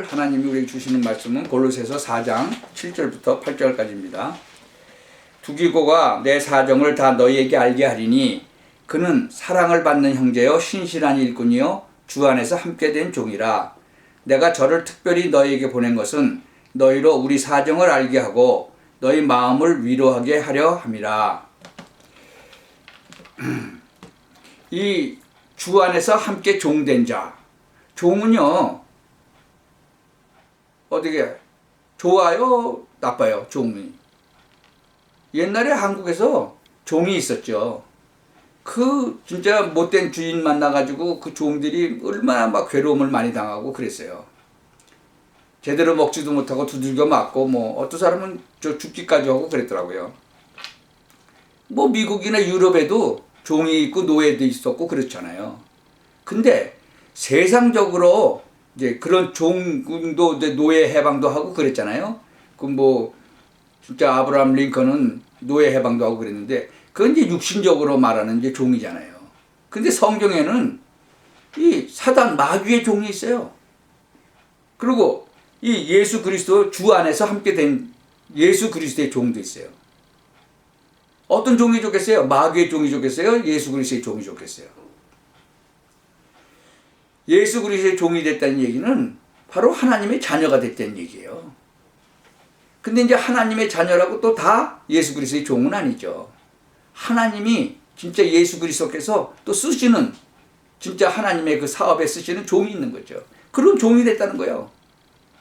오늘 하나님이 우리에게 주시는 말씀은 골로새서 4장 7절부터 8절까지입니다. 두기고가 내 사정을 다 너희에게 알게 하리니 그는 사랑을 받는 형제요 신실한 일꾼이요 주 안에서 함께 된 종이라. 내가 저를 특별히 너희에게 보낸 것은 너희로 우리 사정을 알게 하고 너희 마음을 위로하게 하려 함이라. 이 주 안에서 함께 종된 자, 종은요 어떻게 좋아요 나빠요? 종이 옛날에 한국에서 종이 있었죠. 그 진짜 못된 주인 만나가지고 그 종들이 얼마나 막 괴로움을 많이 당하고 그랬어요. 제대로 먹지도 못하고 두들겨 맞고 뭐 어떤 사람은 저 죽기까지 하고 그랬더라고요. 뭐 미국이나 유럽에도 종이 있고 노예도 있었고 그렇잖아요. 근데 세상적으로 이제 그런 종도 이제 노예 해방도 하고 그랬잖아요. 그 뭐 진짜 아브라함 링컨은 노예 해방도 하고 그랬는데 그건 이제 육신적으로 말하는 이제 종이잖아요. 근데 성경에는 이 사단 마귀의 종이 있어요. 그리고 이 예수 그리스도 주 안에서 함께 된 예수 그리스도의 종도 있어요. 어떤 종이 좋겠어요? 마귀의 종이 좋겠어요? 예수 그리스도의 종이 좋겠어요? 예수 그리스도의 종이 됐다는 얘기는 바로 하나님의 자녀가 됐다는 얘기예요. 근데 이제 하나님의 자녀라고 또 다 예수 그리스도의 종은 아니죠. 하나님이 진짜 예수 그리스도께서 또 쓰시는 진짜 하나님의 그 사업에 쓰시는 종이 있는 거죠. 그런 종이 됐다는 거예요.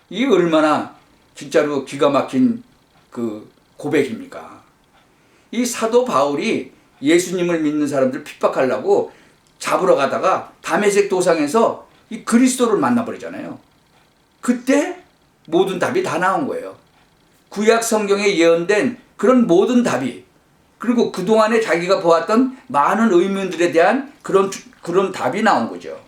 이게 얼마나 진짜로 기가 막힌 그 고백입니까? 이 사도 바울이 예수님을 믿는 사람들 핍박하려고 잡으러 가다가 다메섹 도상에서 이 그리스도를 만나버리잖아요. 그때 모든 답이 다 나온 거예요. 구약 성경에 예언된 그런 모든 답이, 그리고 그동안에 자기가 보았던 많은 의문들에 대한 그런 답이 나온 거죠.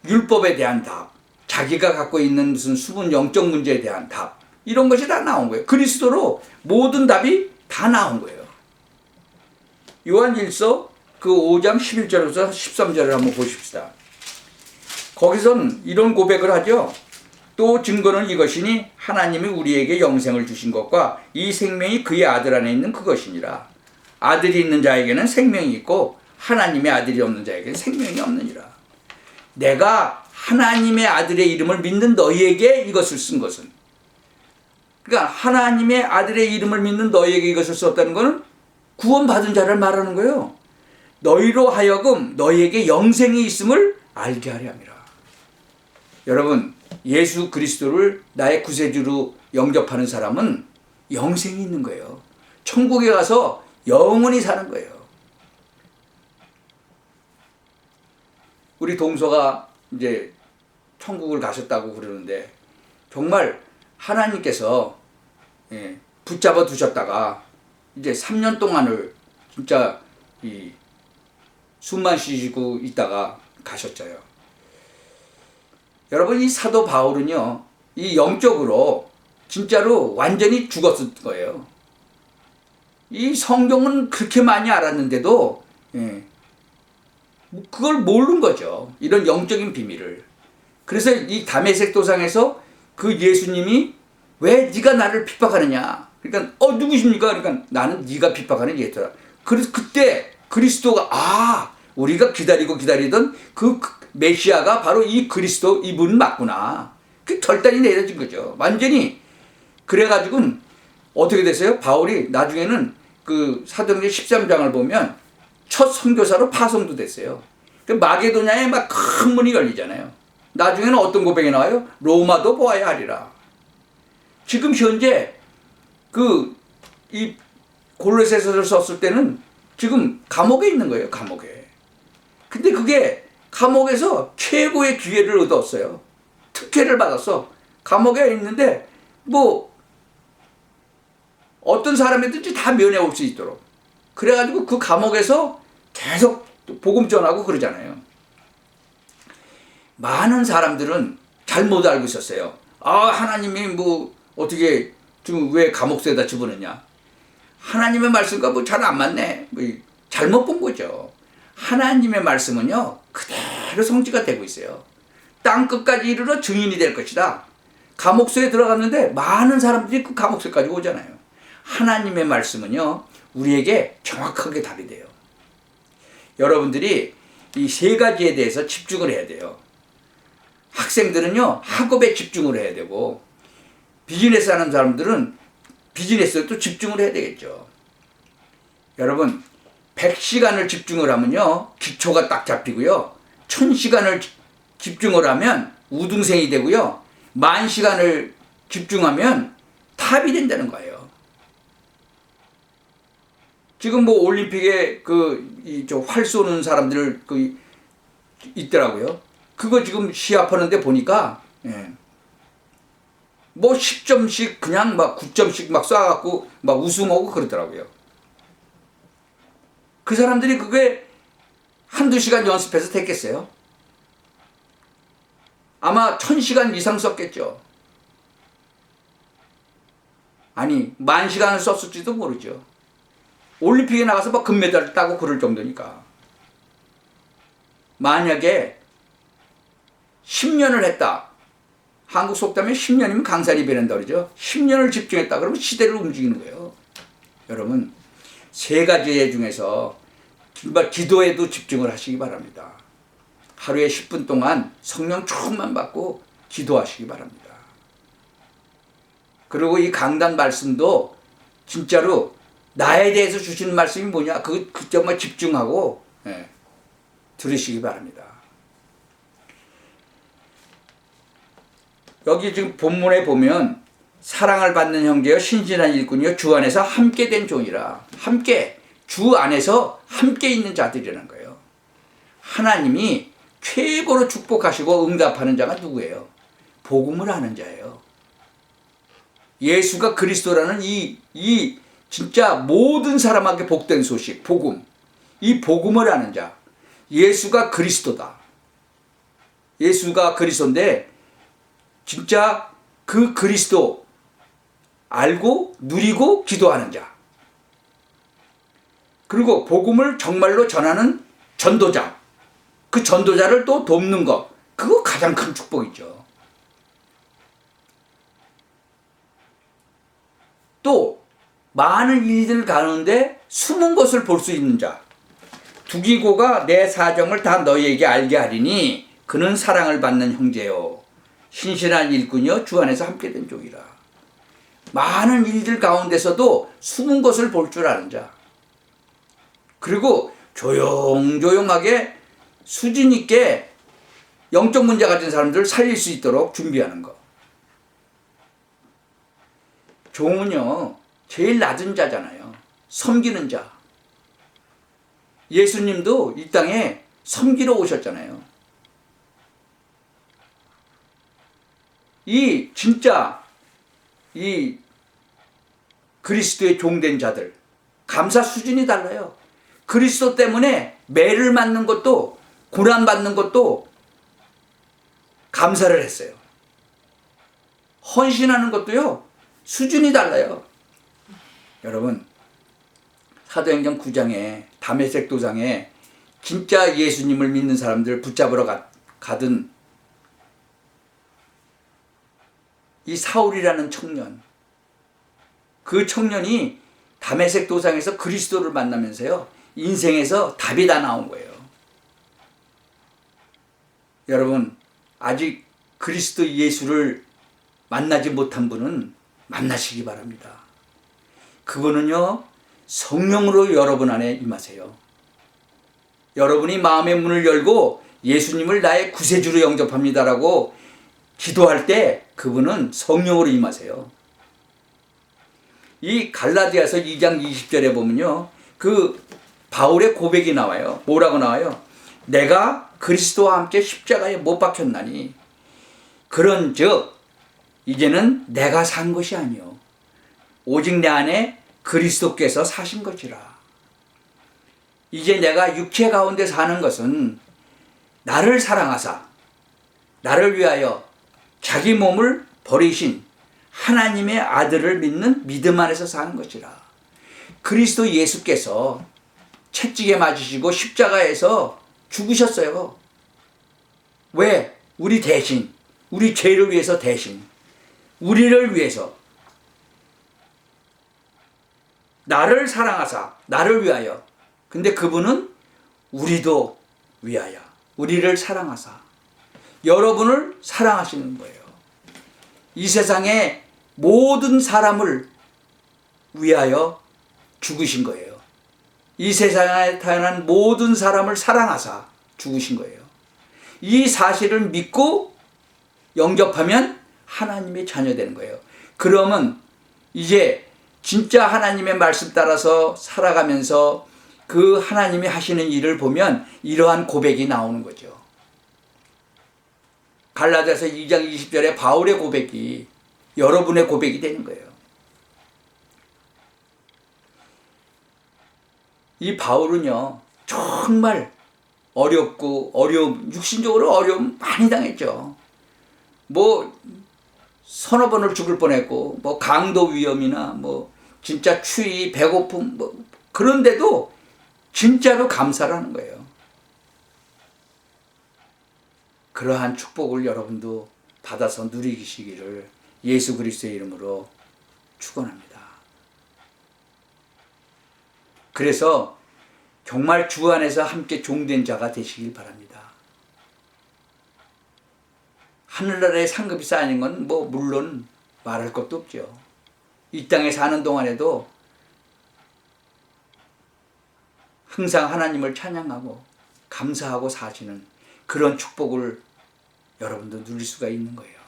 율법에 대한 답, 자기가 갖고 있는 무슨 수분 영적 문제에 대한 답, 이런 것이 다 나온 거예요. 그리스도로 모든 답이 다 나온 거예요. 요한일서 그 5장 11절에서 13절을 한번 보십시다. 거기선 이런 고백을 하죠. 또 증거는 이것이니 하나님이 우리에게 영생을 주신 것과 이 생명이 그의 아들 안에 있는 그것이니라. 아들이 있는 자에게는 생명이 있고 하나님의 아들이 없는 자에게는 생명이 없느니라. 내가 하나님의 아들의 이름을 믿는 너희에게 이것을 쓴 것은, 그러니까 하나님의 아들의 이름을 믿는 너희에게 이것을 썼다는 것은 구원받은 자를 말하는 거예요. 너희로 하여금 너희에게 영생이 있음을 알게 하려 함이라. 여러분, 예수 그리스도를 나의 구세주로 영접하는 사람은 영생이 있는 거예요. 천국에 가서 영원히 사는 거예요. 우리 동서가 이제 천국을 가셨다고 그러는데 정말 하나님께서 붙잡아 두셨다가 이제 3년 동안을 진짜 이 숨만 쉬시고 있다가 가셨어요. 여러분, 이 사도 바울은요, 이 영적으로 진짜로 완전히 죽었을 거예요. 이 성경은 그렇게 많이 알았는데도 그걸 모르는 거죠. 이런 영적인 비밀을. 그래서 이 다메섹 도상에서 그 예수님이 왜 네가 나를 핍박하느냐? 그러니까 누구십니까? 그러니까 나는 네가 핍박하는 예수라. 그래서 그때 그리스도가 우리가 기다리던 그 메시아가 바로 이 그리스도 이분 맞구나. 그 결단이 내려진 거죠. 완전히. 그래가지고는 어떻게 됐어요? 바울이 나중에는 그 사도행전 13장을 보면 첫 선교사로 파송도 됐어요. 그 마게도냐에 막 큰 문이 열리잖아요. 나중에는 어떤 고백이 나와요? 로마도 보아야 하리라. 지금 현재 이 골로새서를 썼을 때는 지금 감옥에 있는 거예요. 감옥에. 근데 그게 감옥에서 최고의 기회를 얻었어요. 특혜를 받았어. 감옥에 있는데 뭐 어떤 사람이든지 다 면회올 수 있도록. 그래가지고 그 감옥에서 계속 복음 전하고 그러잖아요. 많은 사람들은 잘못 알고 있었어요. 하나님이 뭐 어떻게 지금 왜 감옥새에다 집어넣냐. 하나님의 말씀과 뭐 잘 안 맞네. 뭐 잘못 본 거죠. 하나님의 말씀은요 그대로 성취가 되고 있어요. 땅끝까지 이르러 증인이 될 것이다. 감옥소에 들어갔는데 많은 사람들이 그 감옥소까지 오잖아요. 하나님의 말씀은요, 우리에게 정확하게 답이 돼요. 여러분들이 이 세 가지에 대해서 집중을 해야 돼요. 학생들은요, 학업에 집중을 해야 되고, 비즈니스 하는 사람들은 비즈니스에 또 집중을 해야 되겠죠. 여러분, 100시간을 집중을 하면요, 기초가 딱 잡히고요, 1000시간을 집중을 하면 우등생이 되고요, 10,000시간을 집중하면 탑이 된다는 거예요. 지금 뭐 올림픽에 활 쏘는 사람들 있더라고요. 그거 지금 시합하는데 보니까, 뭐 10점씩 그냥 막 9점씩 막 쏴갖고 막 우승하고 그러더라고요. 그 사람들이 그게 한두 시간 연습해서 됐겠어요? 아마 1000시간 이상 썼겠죠. 아니, 10,000시간을 썼을지도 모르죠. 올림픽에 나가서 막 금메달을 따고 그럴 정도니까. 만약에 10년을 했다. 한국 속담에 10년이면 강산이 변한다 그러죠. 10년을 집중했다 그러면 시대를 움직이는 거예요. 여러분, 세 가지 중에서 정말 기도에도 집중을 하시기 바랍니다. 하루에 10분 동안 성령 충만 받고 기도하시기 바랍니다. 그리고 이 강단 말씀도 진짜로 나에 대해서 주시는 말씀이 뭐냐, 그 점만 집중하고 들으시기 바랍니다. 여기 지금 본문에 보면 사랑을 받는 형제여 신실한 일꾼이여 주 안에서 함께 된 종이라. 함께, 주 안에서 함께 있는 자들이라는 거예요. 하나님이 최고로 축복하시고 응답하는 자가 누구예요? 복음을 아는 자예요. 예수가 그리스도라는 이 진짜 모든 사람에게 복된 소식, 복음. 이 복음을 아는 자. 예수가 그리스도다. 예수가 그리스도인데 진짜 그 그리스도 알고 누리고 기도하는 자. 그리고 복음을 정말로 전하는 전도자. 그 전도자를 또 돕는 것. 그거 가장 큰 축복이죠. 또 많은 일들 가는데 숨은 것을 볼 수 있는 자. 두기고가 내 사정을 다 너희에게 알게 하리니 그는 사랑을 받는 형제요 신실한 일꾼이요 주 안에서 함께 된 종이라. 많은 일들 가운데서도 숨은 것을 볼 줄 아는 자. 그리고 조용조용하게 수준 있게 영적 문제 가진 사람들을 살릴 수 있도록 준비하는 것. 종은요, 제일 낮은 자잖아요. 섬기는 자. 예수님도 이 땅에 섬기러 오셨잖아요. 진짜 이 그리스도의 종된 자들 감사 수준이 달라요. 그리스도 때문에 매를 맞는 것도 고난 받는 것도 감사를 했어요. 헌신하는 것도요 수준이 달라요. 여러분, 사도행전 9장에 다메섹 도상에 진짜 예수님을 믿는 사람들 붙잡으러 가던 이 사울이라는 청년, 그 청년이 다메섹 도상에서 그리스도를 만나면서요 인생에서 답이 다 나온 거예요. 여러분, 아직 그리스도 예수를 만나지 못한 분은 만나시기 바랍니다. 그분은요 성령으로 여러분 안에 임하세요. 여러분이 마음의 문을 열고 예수님을 나의 구세주로 영접합니다라고 기도할 때 그분은 성령으로 임하세요. 이 갈라디아서 2장 20절에 보면요 그 바울의 고백이 나와요. 뭐라고 나와요? 내가 그리스도와 함께 십자가에 못 박혔나니 그런즉 이제는 내가 산 것이 아니요 오직 내 안에 그리스도께서 사신 것이라. 이제 내가 육체 가운데 사는 것은 나를 사랑하사 나를 위하여 자기 몸을 버리신 하나님의 아들을 믿는 믿음 안에서 사는 것이라. 그리스도 예수께서 채찍에 맞으시고 십자가에서 죽으셨어요. 왜? 우리 대신, 우리 죄를 위해서 대신, 우리를 위해서 나를 사랑하사, 나를 위하여. 근데 그분은 우리도 위하여, 우리를 사랑하사 여러분을 사랑하시는 거예요. 이 세상의 모든 사람을 위하여 죽으신 거예요. 이 세상에 태어난 모든 사람을 사랑하사 죽으신 거예요. 이 사실을 믿고 영접하면 하나님의 자녀 되는 거예요. 그러면 이제 진짜 하나님의 말씀 따라서 살아가면서 그 하나님이 하시는 일을 보면 이러한 고백이 나오는 거죠. 갈라디아서 2장 20절에 바울의 고백이 여러분의 고백이 되는 거예요. 이 바울은요, 정말 육신적으로 어려움 많이 당했죠. 서너 번을 죽을 뻔했고, 강도 위험이나, 진짜 추위, 배고픔, 그런데도 진짜로 감사를 하는 거예요. 그러한 축복을 여러분도 받아서 누리시기를 예수 그리스도의 이름으로 축원합니다. 그래서 정말 주 안에서 함께 종된 자가 되시길 바랍니다. 하늘나라에 상급이 쌓이는 건 물론 말할 것도 없죠. 이 땅에 사는 동안에도 항상 하나님을 찬양하고 감사하고 사시는 그런 축복을 여러분도 누릴 수가 있는 거예요.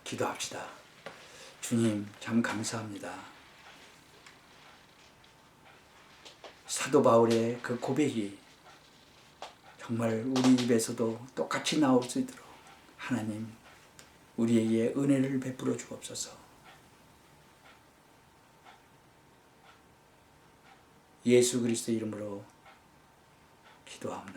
기도합시다. 주님, 참 감사합니다. 사도 바울의 그 고백이 정말 우리 입에서도 똑같이 나올 수 있도록 하나님, 우리에게 은혜를 베풀어 주옵소서. 예수 그리스도 이름으로 기도합니다.